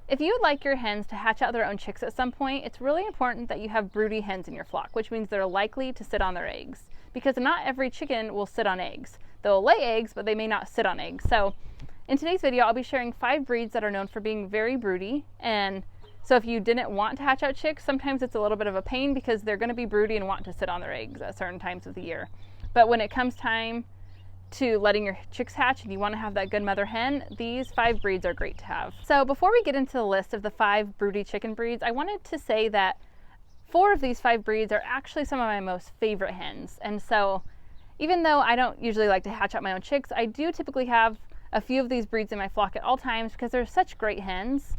If you would like your hens to hatch out their own chicks at some point, it's really important that you have broody hens in your flock, which means they're likely to sit on their eggs, because not every chicken will sit on eggs. They'll lay eggs, but they may not sit on eggs. So in today's video, I'll be sharing 5 breeds that are known for being very broody. And so if you didn't want to hatch out chicks, sometimes it's a little bit of a pain because they're going to be broody and want to sit on their eggs at certain times of the year. But when it comes time to letting your chicks hatch and you want to have that good mother hen, these 5 breeds are great to have. So before we get into the list of the 5 broody chicken breeds, I wanted to say that 4 of these 5 breeds are actually some of my most favorite hens. And so even though I don't usually like to hatch out my own chicks, I do typically have a few of these breeds in my flock at all times because they're such great hens,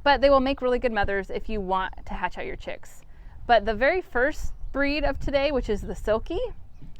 but they will make really good mothers if you want to hatch out your chicks. But the very first breed of today, which is the Silky,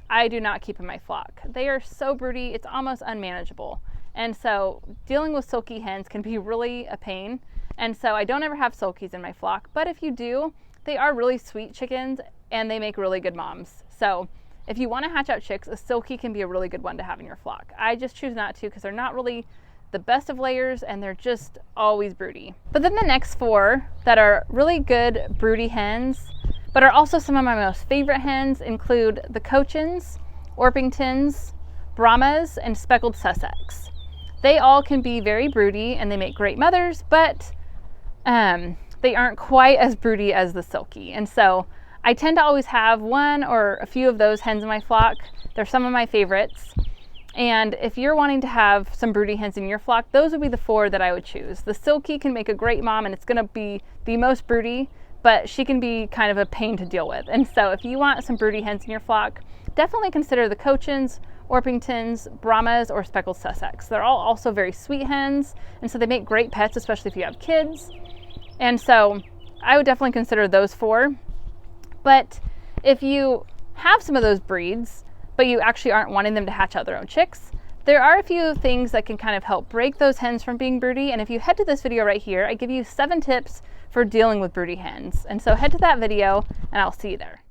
I do not keep in my flock. They are so broody, it's almost unmanageable. And so dealing with Silky hens can be really a pain. And so I don't ever have Silkies in my flock, but if you do, they are really sweet chickens and they make really good moms. So if you want to hatch out chicks, a Silky can be a really good one to have in your flock. I just choose not to because they're not really the best of layers and they're just always broody. But then the next 4 that are really good broody hens, but are also some of my most favorite hens, include the Cochins, Orpingtons, Brahmas, and Speckled Sussex. They all can be very broody and they make great mothers, but they aren't quite as broody as the Silky. And so I tend to always have 1 or a few of those hens in my flock. They're some of my favorites. And if you're wanting to have some broody hens in your flock, those would be the 4 that I would choose. The Silky can make a great mom and it's gonna be the most broody, but she can be kind of a pain to deal with. And so if you want some broody hens in your flock, definitely consider the Cochins, Orpingtons, Brahmas, or Speckled Sussex. They're all also very sweet hens, and so they make great pets, especially if you have kids. And so I would definitely consider those 4. But if you have some of those breeds, but you actually aren't wanting them to hatch out their own chicks, there are a few things that can kind of help break those hens from being broody. And if you head to this video right here, I give you 7 tips for dealing with broody hens. And so head to that video and I'll see you there.